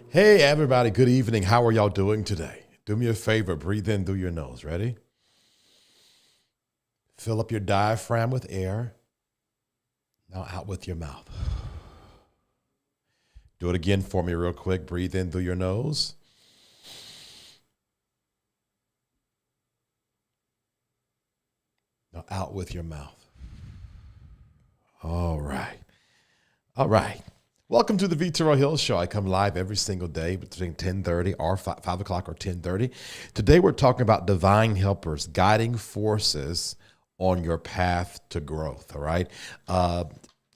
Hey, everybody. Good evening. How are y'all doing today? Do me a favor. Breathe in through your nose. Ready? Fill up your diaphragm with air. Now out with your mouth. Do it again for me real quick. Breathe in through your nose. Now out with your mouth. All right. All right. Welcome to the VTerrillHill Show. I come live every single day between 10:30 or 5 o'clock or 10:30. Today we're talking about divine helpers, guiding forces on your path to growth, all right?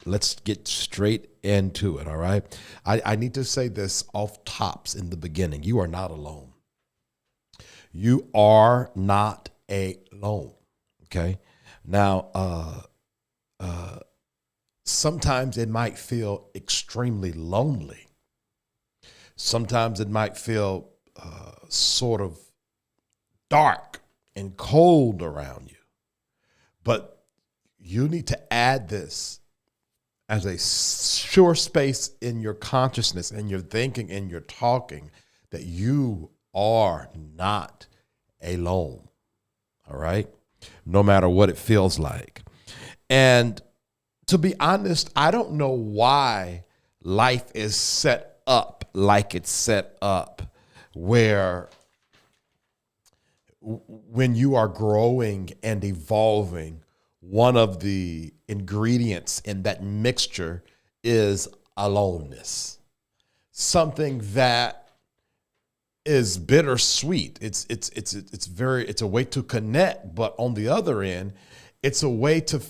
Let's get straight into it, all right? I need to say this off tops in the beginning. You are not alone. You are not alone, okay? Now, sometimes it might feel extremely lonely. Sometimes it might feel sort of dark and cold around you. But you need to add this as a sure space in your consciousness, in your thinking, in your talking, that you are not alone, all right? No matter what it feels like. And to be honest, I don't know why life is set up like it's set up, where when you are growing and evolving, one of the ingredients in that mixture is aloneness. Something that is bittersweet. It's a way to connect, but on the other end, it's a way to.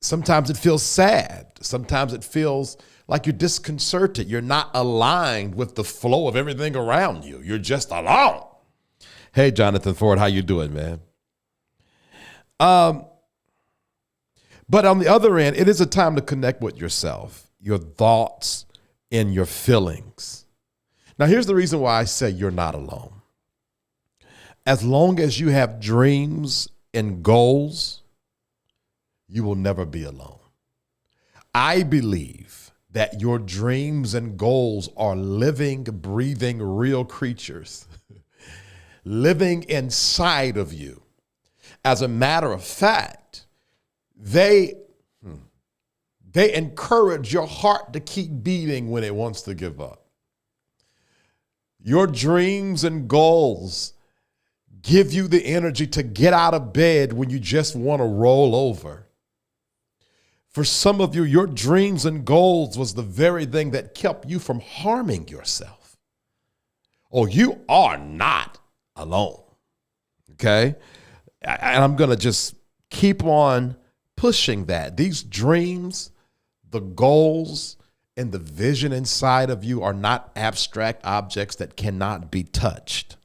Sometimes it feels sad. Sometimes it feels like you're disconcerted. You're not aligned with the flow of everything around you. You're just alone. Hey, Jonathan Ford, how you doing, man? But on the other end, it is a time to connect with yourself, your thoughts, and your feelings. Now, here's the reason why I say you're not alone. As long as you have dreams and goals, you will never be alone. I believe that your dreams and goals are living, breathing, real creatures living inside of you. As a matter of fact, they encourage your heart to keep beating when it wants to give up. Your dreams and goals give you the energy to get out of bed when you just want to roll over. For some of you, your dreams and goals was the very thing that kept you from harming yourself. Oh, you are not alone. Okay? And I'm going to just keep on pushing that. These dreams, the goals, and the vision inside of you are not abstract objects that cannot be touched.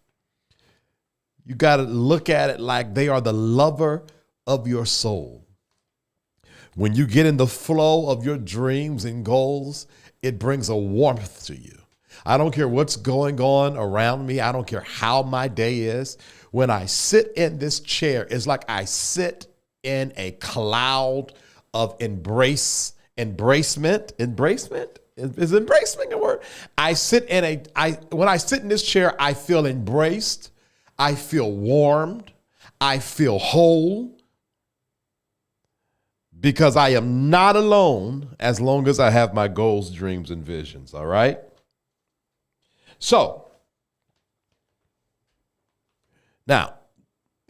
You got to look at it like they are the lover of your soul. When you get in the flow of your dreams and goals, it brings a warmth to you. I don't care what's going on around me. I don't care how my day is. When I sit in this chair, it's like I sit in a cloud of embracement. Embracement? Is embracement a word? When I sit in this chair, I feel embraced. I feel warmed. I feel whole. Because I am not alone as long as I have my goals, dreams, and visions, all right? So, now,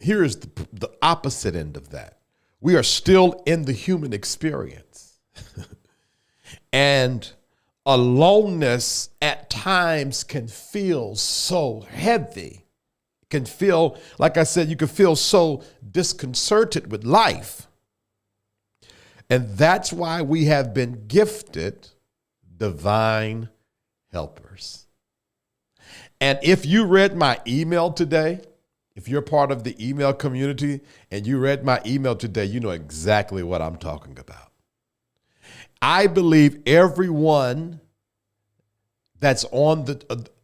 here is the opposite end of that. We are still in the human experience. And aloneness at times can feel so heavy. It can feel, like I said, you can feel so disconcerted with life. And that's why we have been gifted divine helpers. And if you read my email today, if you're part of the email community and you read my email today, you know exactly what I'm talking about. I believe everyone that's on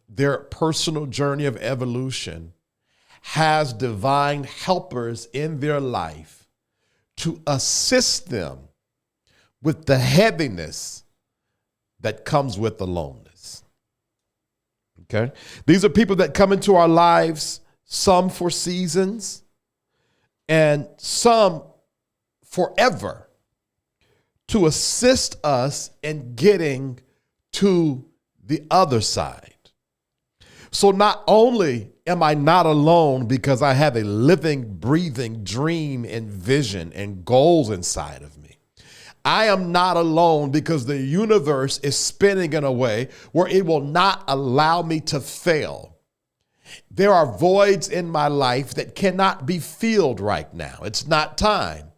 their personal journey of evolution has divine helpers in their life to assist them with the heaviness that comes with aloneness. Okay? These are people that come into our lives, some for seasons and some forever, to assist us in getting to the other side. So not only am I not alone because I have a living, breathing dream and vision and goals inside of me, I am not alone because the universe is spinning in a way where it will not allow me to fail. There are voids in my life that cannot be filled right now. It's not time.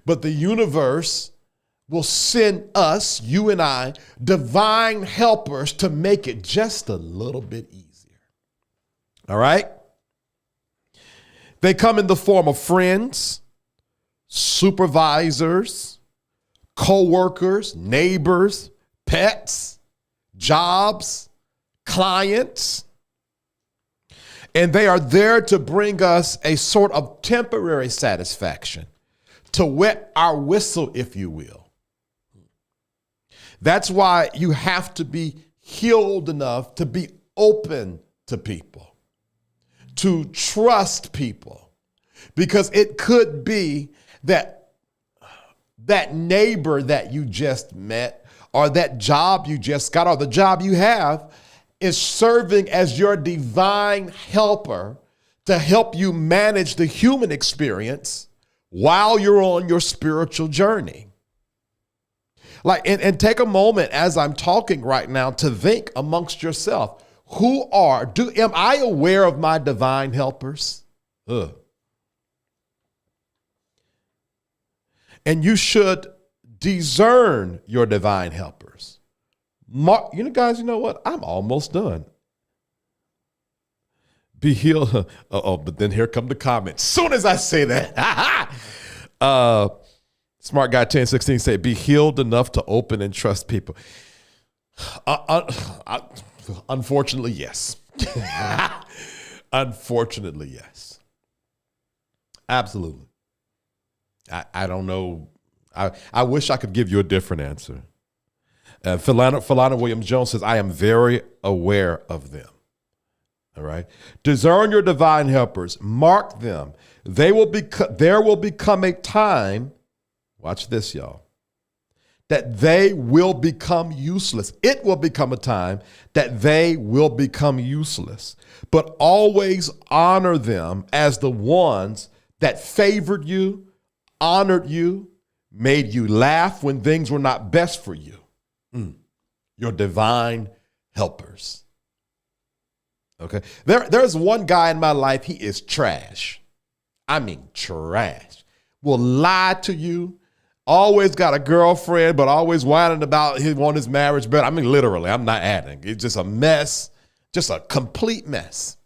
But the universe will send us, you and I, divine helpers to make it just a little bit easier. All right? They come in the form of friends, supervisors, co-workers, neighbors, pets, jobs, clients. And they are there to bring us a sort of temporary satisfaction, to wet our whistle, if you will. That's why you have to be healed enough to be open to people, to trust people, because it could be that neighbor that you just met, or that job you just got, or the job you have, is serving as your divine helper to help you manage the human experience while you're on your spiritual journey. Like, and take a moment as I'm talking right now to think amongst yourself, am I aware of my divine helpers? And you should discern your divine helpers. Guys, you know what? I'm almost done. Be healed. But then here come the comments. Soon as I say that, Smart Guy 1016 say, be healed enough to open and trust people. Unfortunately, yes. Unfortunately, yes. Absolutely. I don't know. I wish I could give you a different answer. Philana Williams-Jones says, I am very aware of them. All right. Discern your divine helpers. Mark them. There will become a time, watch this, y'all, that they will become useless. It will become a time that they will become useless. But always honor them as the ones that favored you, honored you, made you laugh when things were not best for you. Your divine helpers. Okay. There's one guy in my life, he is trash. I mean, trash. Will lie to you. Always got a girlfriend, but always whining about he want his marriage better. I mean, literally, I'm not adding. It's just a mess, just a complete mess.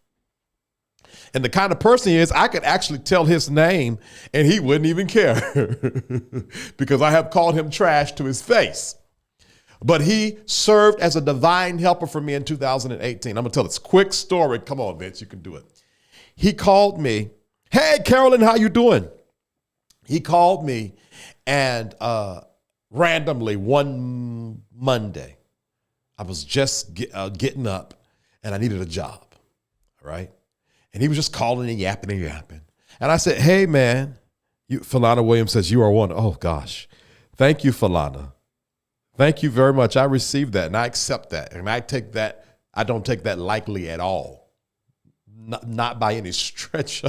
And the kind of person he is, I could actually tell his name and he wouldn't even care because I have called him trash to his face. But he served as a divine helper for me in 2018. I'm going to tell this quick story. Come on, Vince, you can do it. He called me. Hey, Carolyn, how you doing? He called me and randomly one Monday, I was just getting up and I needed a job, right? And he was just calling and yapping and yapping. And I said, hey, man, Falana Williams says you are one. Oh, gosh. Thank you, Falana. Thank you very much. I received that and I accept that. And I don't take that lightly at all. Not by any stretch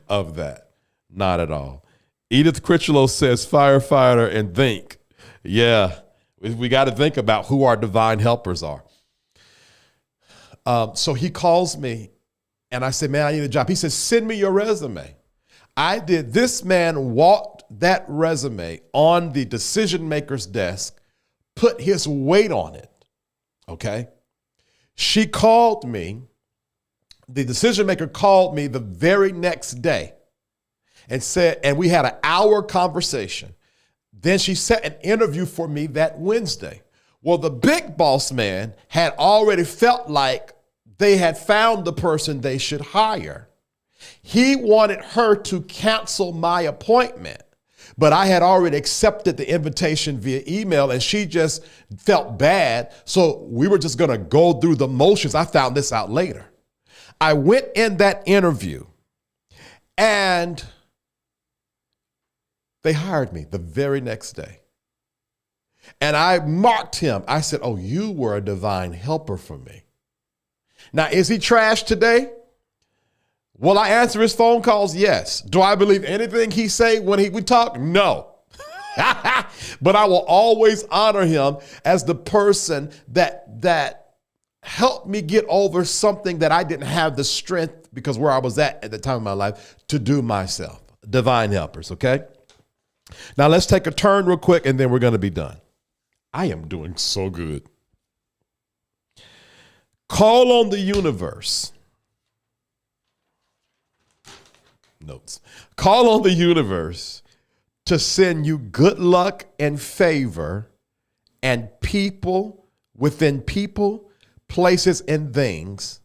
of that. Not at all. Edith Critchlow says firefighter and think. Yeah, we got to think about who our divine helpers are. So he calls me and I said, man, I need a job. He says, send me your resume. I did. This man walked that resume on the decision maker's desk, put his weight on it, okay? She called me, the decision maker called me the very next day and said, and we had an hour conversation. Then she set an interview for me that Wednesday. Well, the big boss man had already felt like they had found the person they should hire. He wanted her to cancel my appointment. But I had already accepted the invitation via email and she just felt bad. So we were just going to go through the motions. I found this out later. I went in that interview and they hired me the very next day. And I marked him. I said, oh, you were a divine helper for me. Now, is he trash today? Will I answer his phone calls? Yes. Do I believe anything he say when we talk? No. But I will always honor him as the person that helped me get over something that I didn't have the strength, because where I was at the time of my life, to do myself. Divine helpers, okay? Now let's take a turn real quick and then we're going to be done. I am doing so good. Call on the universe. Notes. Call on the universe to send you good luck and favor and people within people, places, and things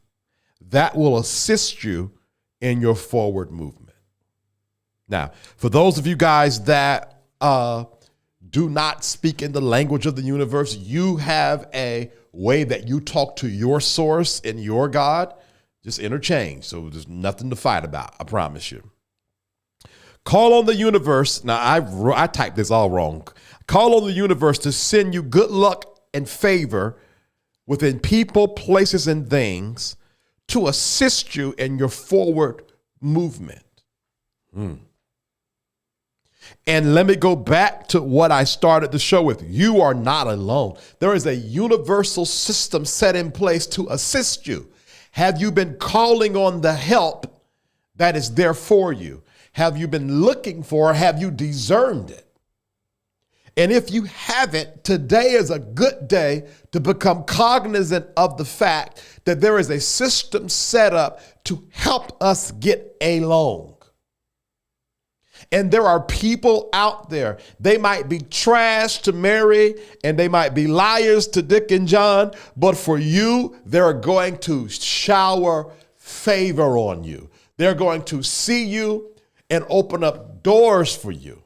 that will assist you in your forward movement. Now, for those of you guys that do not speak in the language of the universe, you have a way that you talk to your source and your God. Just interchange. So there's nothing to fight about. I promise you. Call on the universe. Now, I typed this all wrong. Call on the universe to send you good luck and favor within people, places, and things to assist you in your forward movement. And let me go back to what I started the show with. You are not alone. There is a universal system set in place to assist you. Have you been calling on the help that is there for you? Have you been looking for, have you discerned it? And if you haven't, today is a good day to become cognizant of the fact that there is a system set up to help us get along. And there are people out there, they might be trash to Mary and they might be liars to Dick and John, but for you, they're going to shower favor on you. They're going to see you and open up doors for you.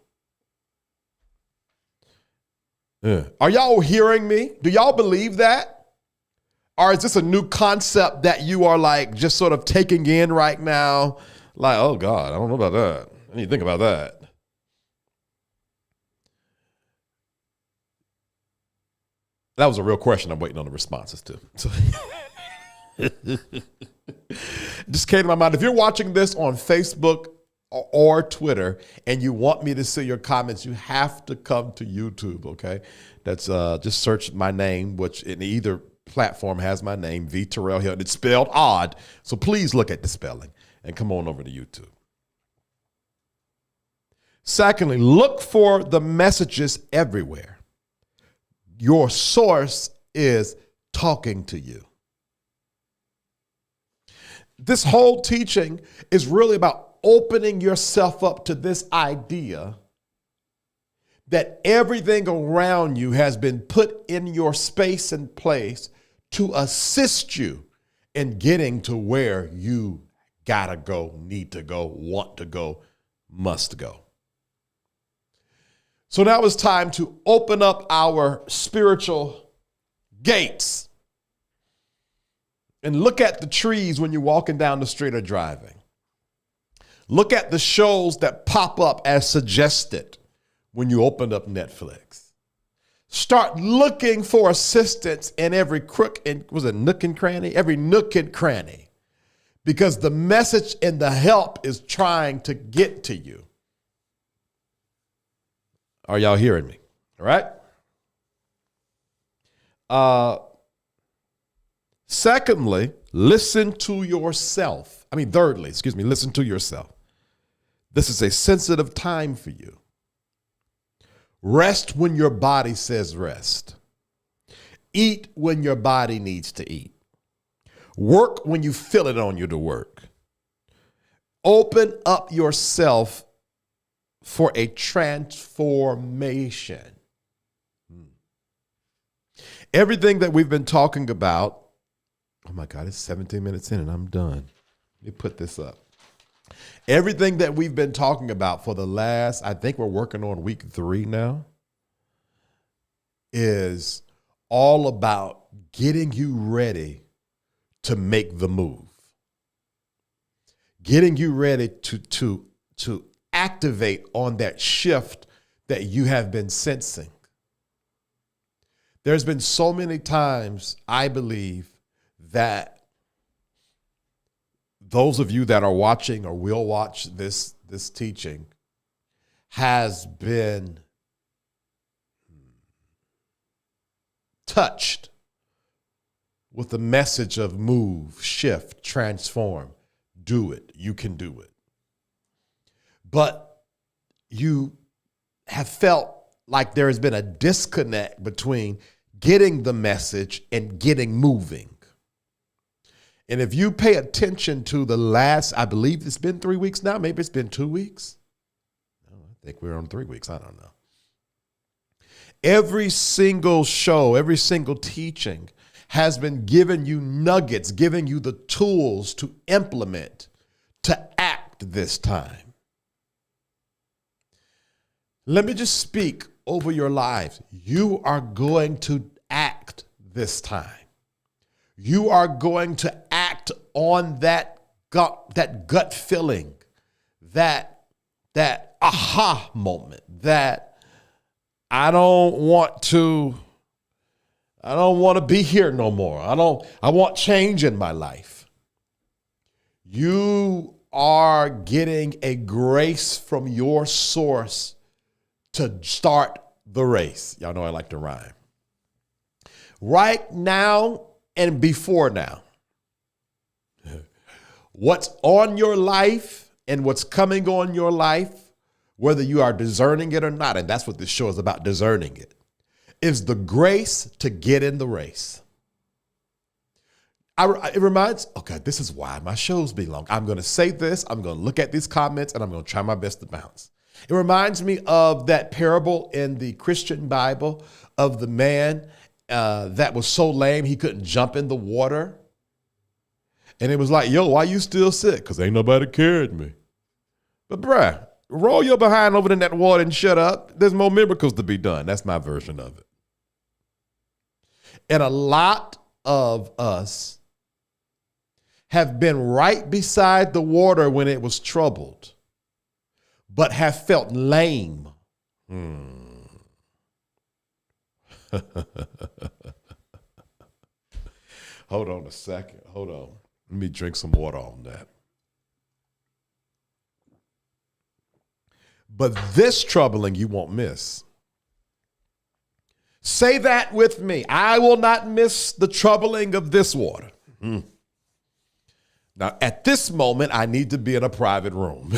Are y'all hearing me? Do y'all believe that? Or is this a new concept that you are like just sort of taking in right now? Like, oh God, I don't know about that. I need to think about that. That was a real question I'm waiting on the responses to. So just came to my mind. If you're watching this on Facebook, or Twitter, and you want me to see your comments, you have to come to YouTube, okay? That's just search my name, which in either platform has my name, VTerrillHill. It's spelled odd, so please look at the spelling and come on over to YouTube. Secondly, look for the messages everywhere. Your source is talking to you. This whole teaching is really about opening yourself up to this idea that everything around you has been put in your space and place to assist you in getting to where you gotta go, need to go, want to go, must go. So now it's time to open up our spiritual gates and look at the trees when you're walking down the street or driving. Look at the shows that pop up as suggested when you open up Netflix. Start looking for assistance in every crook and nook and cranny? Every nook and cranny. Because the message and the help is trying to get to you. Are y'all hearing me? All right. Thirdly, listen to yourself. Listen to yourself. This is a sensitive time for you. Rest when your body says rest. Eat when your body needs to eat. Work when you feel it on you to work. Open up yourself for a transformation. Everything that we've been talking about, oh my God, it's 17 minutes in and I'm done. Let me put this up. Everything that we've been talking about for the last, I think we're working on week 3 now, is all about getting you ready to make the move. Getting you ready to activate on that shift that you have been sensing. There's been so many times, I believe, that those of you that are watching or will watch this teaching has been touched with the message of move, shift, transform, do it. You can do it. But you have felt like there has been a disconnect between getting the message and getting moving. And if you pay attention to the last, I believe it's been 3 weeks now, maybe it's been 2 weeks. I think we're on 3 weeks, I don't know. Every single show, every single teaching has been giving you nuggets, giving you the tools to implement, to act this time. Let me just speak over your lives. You are going to act this time. You are going to act on that gut feeling, that aha moment, that I don't want to be here no more. I want change in my life. You are getting a grace from your source to start the race. Y'all know I like to rhyme. Right now and before now. What's on your life and what's coming on your life, whether you are discerning it or not, and that's what this show is about, discerning it, is the grace to get in the race. It reminds, okay, this is why my shows be long. I'm going to say this, I'm going to look at these comments, and I'm going to try my best to bounce. It reminds me of that parable in the Christian Bible of the man that was so lame he couldn't jump in the water. And it was like, yo, why you still sick? Because ain't nobody carried me. But bruh, roll your behind over in that water and shut up. There's more miracles to be done. That's my version of it. And a lot of us have been right beside the water when it was troubled, but have felt lame. Hold on a second. Hold on. Let me drink some water on that. but this troubling you won't miss. Say that with me. I will not miss the troubling of this water. Now, at this moment, I need to be in a private room.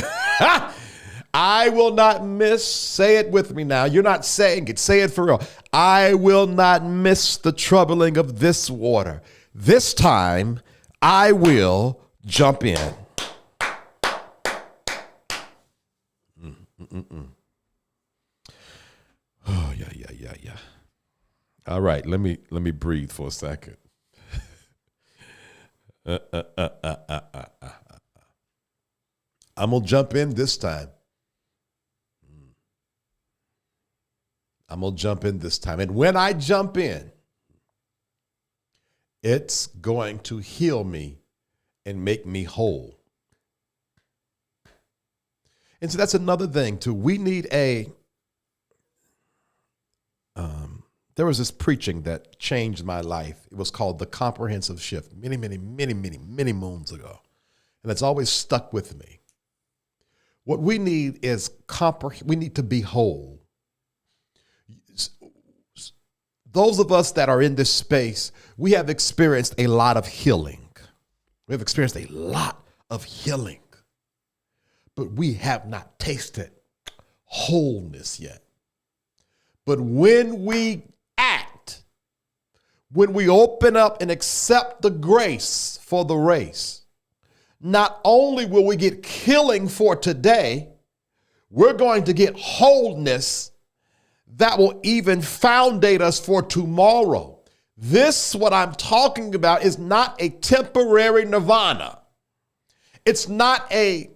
I will not miss, say it with me now. You're not saying it, say it for real. I will not miss the troubling of this water. This time, I will jump in. Oh, yeah. All right, let me breathe for a second. I'm going to jump in this time. I'm going to jump in this time. And when I jump in, it's going to heal me and make me whole. And so that's another thing too. We need there was this preaching that changed my life. It was called The Comprehensive Shift many moons ago. And it's always stuck with me. What we need is we need to be whole. Those of us that are in this space, we have experienced a lot of healing. We have experienced a lot of healing, but we have not tasted wholeness yet. But when we act, when we open up and accept the grace for the race, not only will we get healing for today, we're going to get wholeness that will even foundate us for tomorrow. This, what I'm talking about, is not a temporary nirvana. It's not a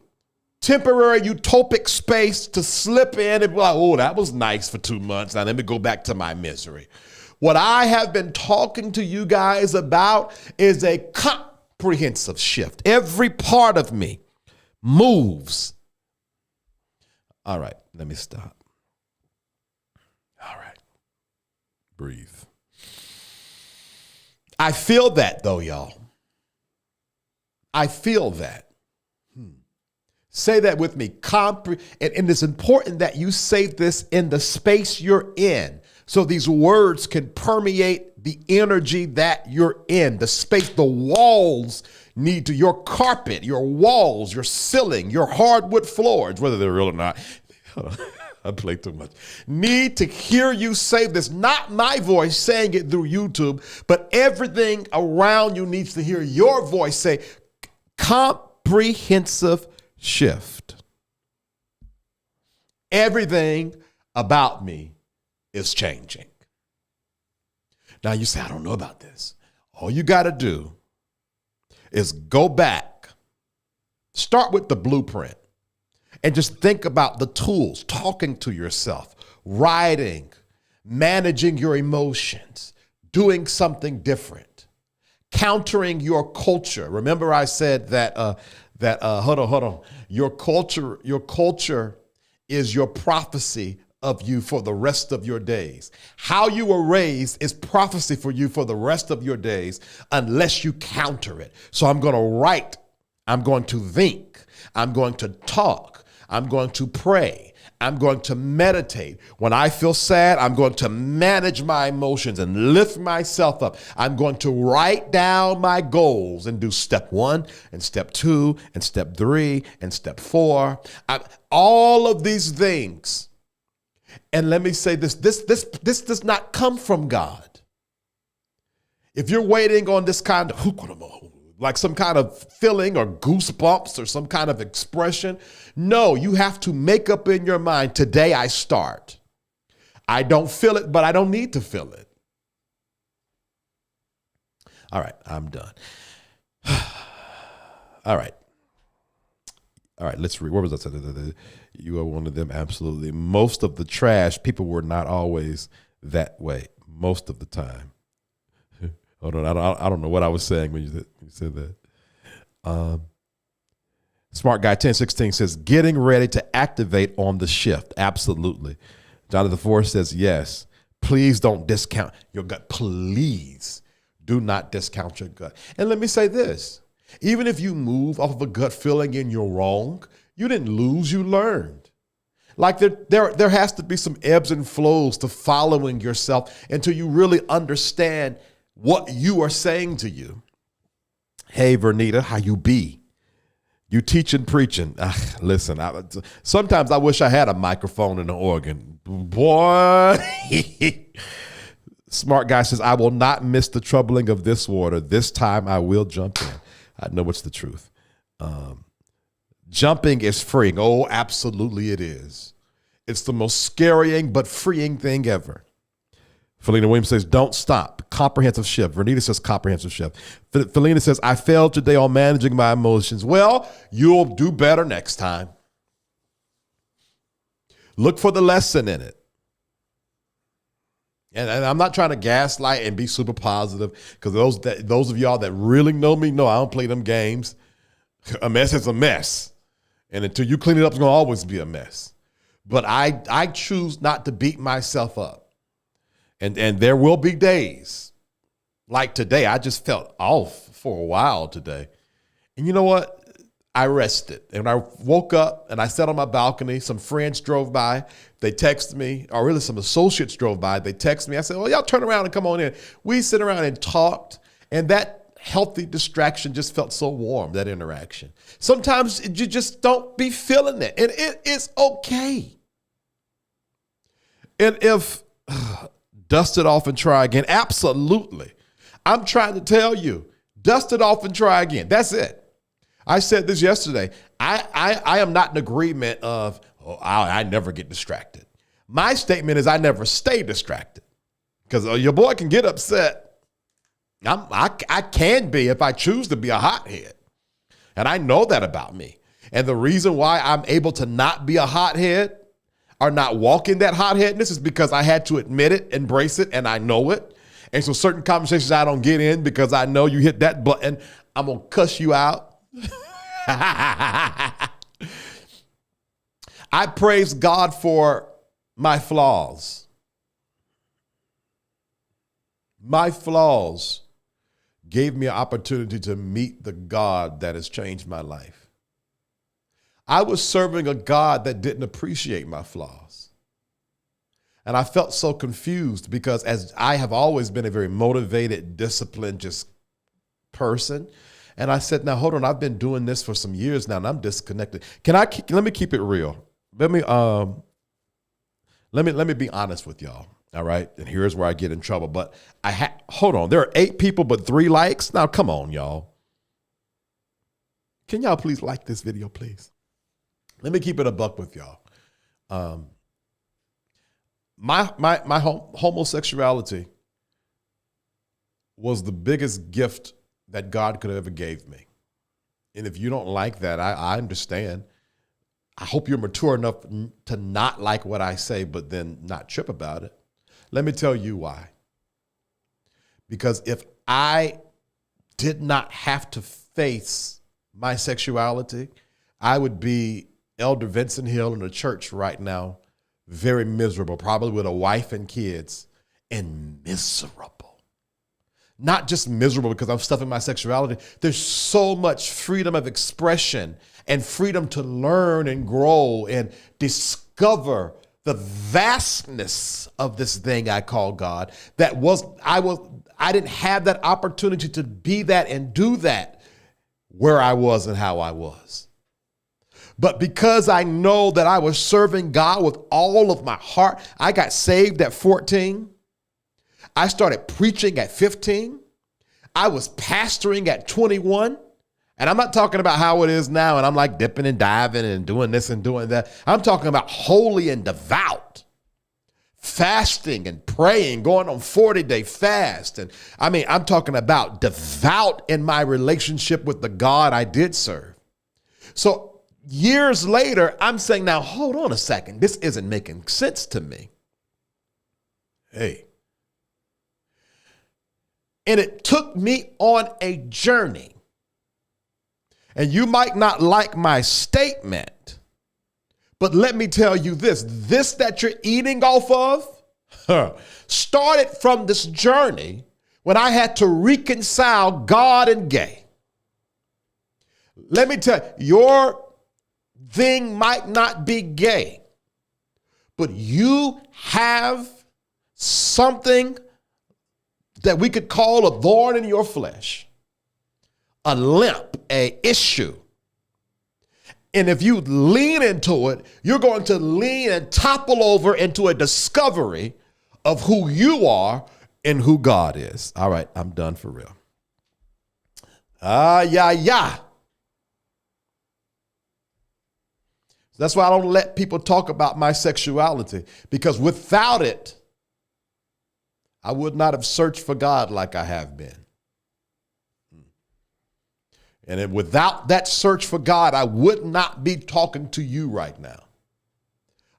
temporary utopic space to slip in and be like, oh, that was nice for 2 months. Now let me go back to my misery. What I have been talking to you guys about is a comprehensive shift. Every part of me moves. All right, let me stop. All right, breathe. I feel that though, y'all. I feel that. Say that with me. And it's important that you say this in the space you're in, so these words can permeate the energy that you're in, the space, the walls need to, your carpet, your walls, your ceiling, your hardwood floors, whether they're real or not. I play too much. Need to hear you say this, not my voice saying it through YouTube, but everything around you needs to hear your voice say, comprehensive shift. Everything about me is changing. Now you say, I don't know about this. All you got to do is go back, start with the blueprint, and just think about the tools, talking to yourself, writing, managing your emotions, doing something different, countering your culture. Remember I said that hold on. Your culture is your prophecy of you for the rest of your days. How you were raised is prophecy for you for the rest of your days unless you counter it. So I'm going to write, I'm going to think, I'm going to talk, I'm going to pray, I'm going to meditate. When I feel sad, I'm going to manage my emotions and lift myself up. I'm going to write down my goals and do step 1 and step 2 and step 3 and step 4. All of these things. And let me say this does not come from God. If you're waiting on this kind of, like some kind of feeling or goosebumps or some kind of expression, no, you have to make up in your mind, today I start. I don't feel it, but I don't need to feel it. All right, I'm done. All right, let's read. What was that? You are one of them, absolutely. Most of the trash, people were not always that way, most of the time. Hold on, I don't know what I was saying when you said that. Smart Guy 1016 says, getting ready to activate on the shift. Absolutely. Jonathan Forrest says, yes. Please don't discount your gut. Please do not discount your gut. And let me say this. Even if you move off of a gut feeling and you're wrong, you didn't lose, you learned. Like there has to be some ebbs and flows to following yourself until you really understand what you are saying to you. Hey, Vernita, how you be? You teaching, preaching. Listen, sometimes I wish I had a microphone and an organ. Boy. Smart guy says, I will not miss the troubling of this water. This time I will jump in. I know it's the truth. Jumping is freeing. Oh, absolutely it is. It's the most scarying but freeing thing ever. Felina Williams says, don't stop. Comprehensive shift. Vernita says, comprehensive shift. Felina says, I failed today on managing my emotions. Well, you'll do better next time. Look for the lesson in it. And I'm not trying to gaslight and be super positive, because those of y'all that really know me know I don't play them games. A mess is a mess. And until you clean it up, it's going to always be a mess. But I choose not to beat myself up. And there will be days like today. I just felt off for a while today. And you know what? I rested. And I woke up and I sat on my balcony. Some friends drove by. They texted me, or really some associates drove by. They texted me. I said, y'all turn around and come on in. We sit around and talked. And that healthy distraction just felt so warm, that interaction. Sometimes you just don't be feeling it. And it is okay. And if dust it off and try again, absolutely. I'm trying to tell you, dust it off and try again. That's it. I said this yesterday. I am not in agreement of, I never get distracted. My statement is I never stay distracted, because your boy can get upset. I can be if I choose to be a hothead. And I know that about me. And the reason why I'm able to not be a hothead or not walk in that hotheadness is because I had to admit it, embrace it, and I know it. And so certain conversations I don't get in because I know you hit that button, I'm going to cuss you out. I praise God for my flaws. My flaws gave me an opportunity to meet the God that has changed my life. I was serving a God that didn't appreciate my flaws. And I felt so confused, because as I have always been a very motivated, disciplined, just person. And I said, now, hold on, I've been doing this for some years now and I'm disconnected. Let me keep it real. Let me be honest with y'all. All right. And here's where I get in trouble. But hold on. There are 8 people, but 3 likes. Now, come on, y'all. Can y'all please like this video, please? Let me keep it a buck with y'all. My homosexuality was the biggest gift that God could have ever gave me. And if you don't like that, I understand. I hope you're mature enough to not like what I say, but then not trip about it. Let me tell you why. Because if I did not have to face my sexuality, I would be Elder Vincent Hill in a church right now, very miserable, probably with a wife and kids, and miserable. Not just miserable because I'm stuffing my sexuality. There's so much freedom of expression and freedom to learn and grow and discover the vastness of this thing I call God. I didn't have that opportunity to be that and do that where I was and how I was. But because I know that I was serving God with all of my heart, I got saved at 14. I started preaching at 15. I was pastoring at 21. And I'm not talking about how it is now and I'm like dipping and diving and doing this and doing that. I'm talking about holy and devout, fasting and praying, going on 40-day fast. And I'm talking about devout in my relationship with the God I did serve. So years later, I'm saying, now, hold on a second. This isn't making sense to me. Hey. And it took me on a journey. And you might not like my statement, but let me tell you this that you're eating off of started from this journey when I had to reconcile God and gay. Let me tell you, your thing might not be gay, but you have something that we could call a thorn in your flesh, a limp, a issue. And if you lean into it, you're going to lean and topple over into a discovery of who you are and who God is. All right, I'm done for real. Yeah. That's why I don't let people talk about my sexuality, because without it, I would not have searched for God like I have been. And without that search for God, I would not be talking to you right now.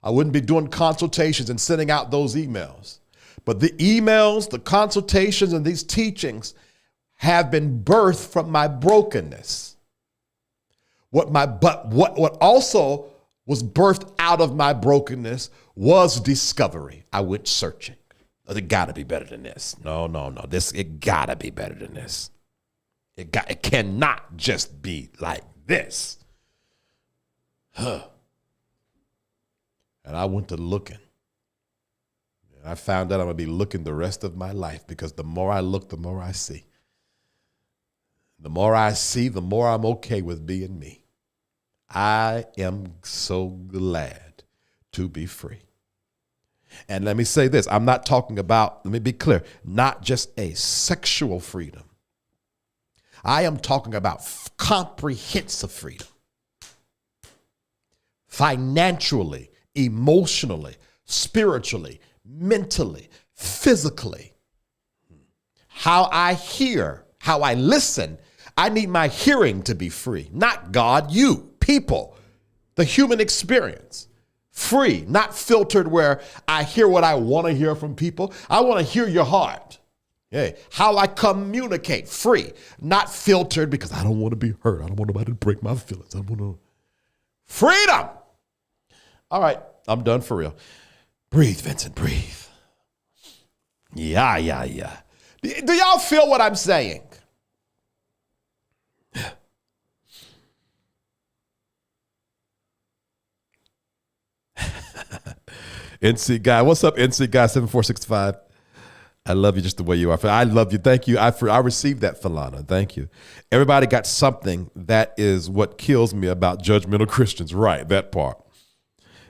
I wouldn't be doing consultations and sending out those emails. But the emails, the consultations, and these teachings have been birthed from my brokenness. What also was birthed out of my brokenness was discovery. I went searching. It gotta be better than this. No. It gotta be better than this. It cannot just be like this. And I went to looking. And I found out I'm gonna be looking the rest of my life, because the more I look, the more I see. The more I see, the more I'm okay with being me. I am so glad to be free. And let me say this, I'm not talking about, let me be clear, not just a sexual freedom. I am talking about comprehensive freedom. Financially, emotionally, spiritually, mentally, physically. How I hear, how I listen. I need my hearing to be free. Not God, you, people, the human experience. Free, not filtered where I hear what I want to hear from people. I want to hear your heart. Hey, how I communicate, free, not filtered because I don't want to be hurt. I don't want nobody to break my feelings. I want to. Freedom. All right, I'm done for real. Breathe, Vincent, breathe. Yeah. Do y'all feel what I'm saying? NC Guy, what's up, NC Guy 7465? I love you just the way you are. I love you. Thank you. I received that, Falana. Thank you. Everybody got something. That is what kills me about judgmental Christians. Right, that part.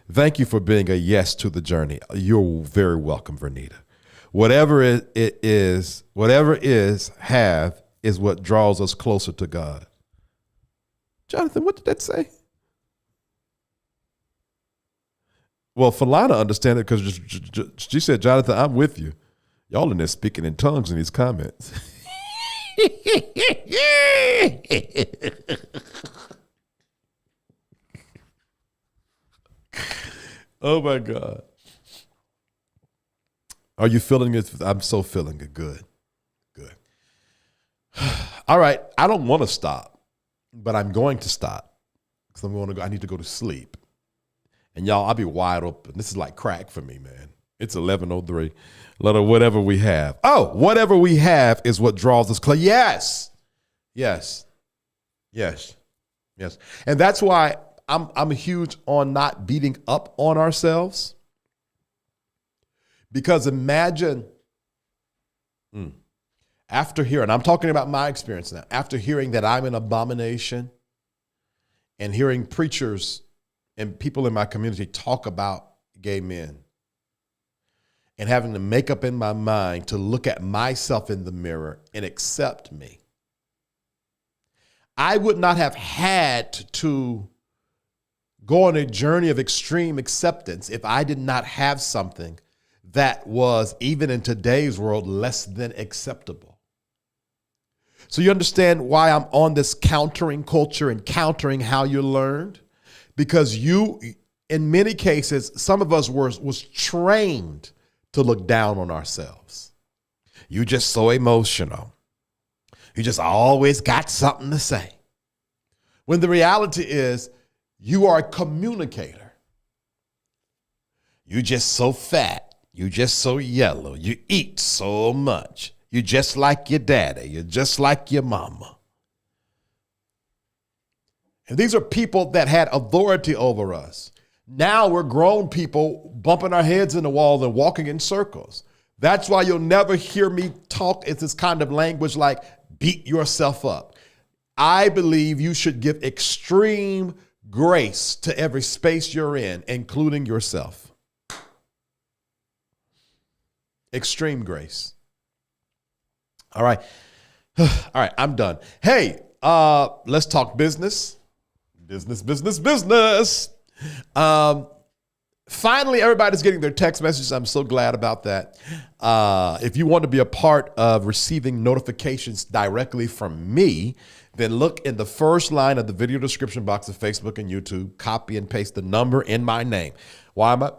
Thank you for being a yes to the journey. You're very welcome, Vernita. Whatever it is, have is what draws us closer to God. Jonathan, what did that say? Well, Falana understand it because she said, Jonathan, I'm with you. Y'all in there speaking in tongues in these comments. Oh, my God. Are you feeling it? I'm so feeling it. Good. All right. I don't want to stop, but I'm going to stop because I need to go to sleep. And y'all, I'll be wide open. This is like crack for me, man. It's 11:03. Let of whatever we have. Oh, whatever we have is what draws us close. Yes. And that's why I'm huge on not beating up on ourselves. Because imagine, after hearing, I'm talking about my experience now, after hearing that I'm an abomination and hearing preachers and people in my community talk about gay men and having to make up in my mind to look at myself in the mirror and accept me. I would not have had to go on a journey of extreme acceptance if I did not have something that was, even in today's world, less than acceptable. So you understand why I'm on this countering culture and countering how you learned? Because you, in many cases, some of us was trained to look down on ourselves. You just so emotional. You just always got something to say. When the reality is you are a communicator. You just so fat. You just so yellow. You eat so much. You just like your daddy. You're just like your mama. And these are people that had authority over us. Now we're grown people bumping our heads in the wall and walking in circles. That's why you'll never hear me talk in this kind of language like beat yourself up. I believe you should give extreme grace to every space you're in, including yourself. Extreme grace. All right. All right, I'm done. Hey, let's talk business. Business. Finally, everybody's getting their text messages. I'm so glad about that. If you want to be a part of receiving notifications directly from me, then look in the first line of the video description box of Facebook and YouTube, copy and paste the number in my name. Why am I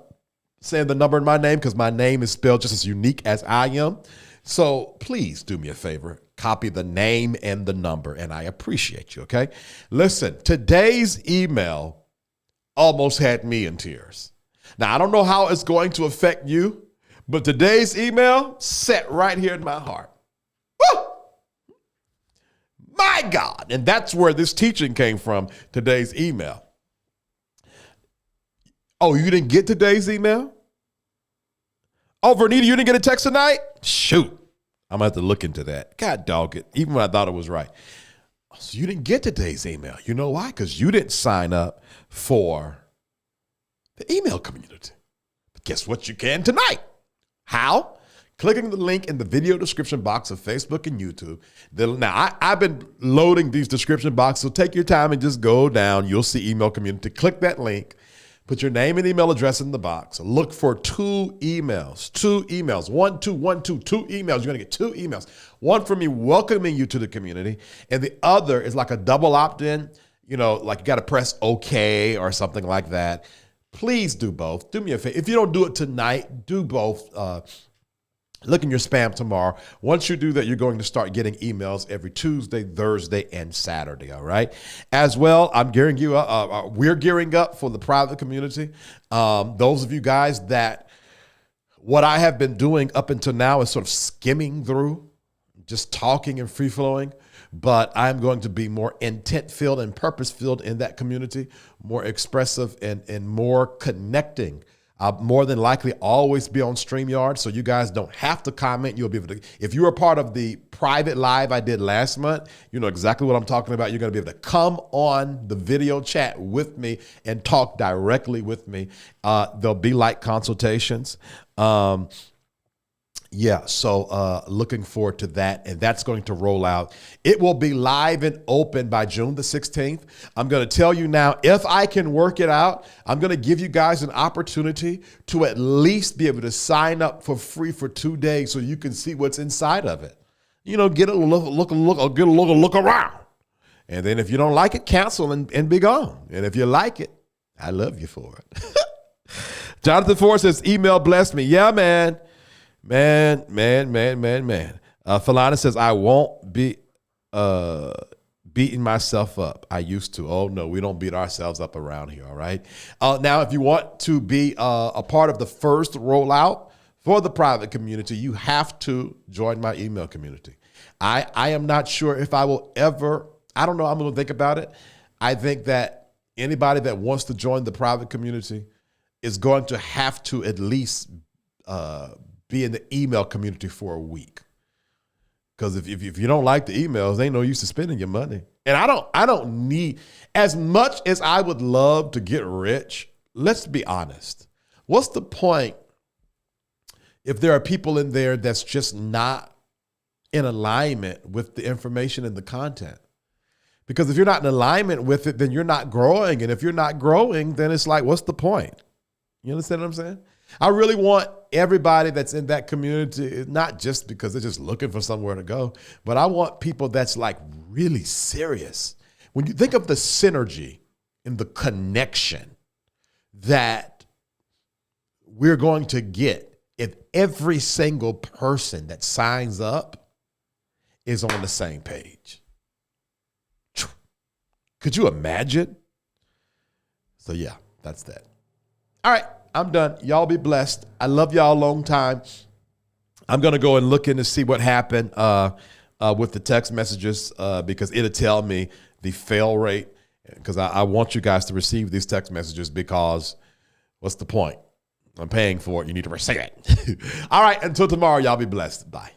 saying the number in my name? Because my name is spelled just as unique as I am. So please do me a favor, copy the name and the number, and I appreciate you, okay? Listen, today's email almost had me in tears. Now, I don't know how it's going to affect you, but today's email sat right here in my heart. Woo! My God. And that's where this teaching came from, today's email. Oh, you didn't get today's email? Oh, Vernita, you didn't get a text tonight? Shoot. I'm going to have to look into that. God dog it. Even when I thought it was right. So you didn't get today's email. You know why? Because you didn't sign up for the email community. But guess what? You can tonight. How? Clicking the link in the video description box of Facebook and YouTube. Now, I've been loading these description boxes, so take your time and just go down. You'll see email community. Click that link. Put your name and email address in the box. Look for two emails. Two emails. Two emails. You're going to get two emails. One from me welcoming you to the community, and the other is like a double opt-in. You know, like you got to press OK or something like that. Please do both. Do me a favor. If you don't do it tonight, do both. Look in your spam tomorrow. Once you do that, you're going to start getting emails every Tuesday, Thursday, and Saturday, all right? As well, I'm gearing you up. We're gearing up for the private community. Those of you guys that what I have been doing up until now is sort of skimming through, just talking and free-flowing, but I'm going to be more intent-filled and purpose-filled in that community, more expressive and more connecting. I'll more than likely always be on StreamYard, so you guys don't have to comment. You'll be able to, if you were part of the private live I did last month, you know exactly what I'm talking about. You're going to be able to come on the video chat with me and talk directly with me. There'll be like consultations. So looking forward to that, and that's going to roll out. It will be live and open by June the 16th. I'm going to tell you now, if I can work it out, I'm going to give you guys an opportunity to at least be able to sign up for free for 2 days so you can see what's inside of it. You know, get a look around. And then if you don't like it, cancel and be gone. And if you like it, I love you for it. Jonathan Ford says, email blessed me. Yeah, man. Man. Falana says, I won't be beating myself up. I used to. Oh, no, we don't beat ourselves up around here, all right? Now, if you want to be a part of the first rollout for the private community, you have to join my email community. I am not sure if I will ever, I don't know, I'm going to think about it. I think that anybody that wants to join the private community is going to have to at least be in the email community for a week. Because if you don't like the emails, ain't no use to spending your money. And I don't need, as much as I would love to get rich, let's be honest. What's the point if there are people in there that's just not in alignment with the information and the content? Because if you're not in alignment with it, then you're not growing. And if you're not growing, then it's like, what's the point? You understand what I'm saying? I really want everybody that's in that community, not just because they're just looking for somewhere to go, but I want people that's like really serious. When you think of the synergy and the connection that we're going to get if every single person that signs up is on the same page. Could you imagine? So yeah, that's that. All right. I'm done. Y'all be blessed. I love y'all a long time. I'm going to go and look in to see what happened with the text messages because it'll tell me the fail rate because I want you guys to receive these text messages because What's the point? I'm paying for it. You need to receive it. All right. Until tomorrow, y'all be blessed. Bye.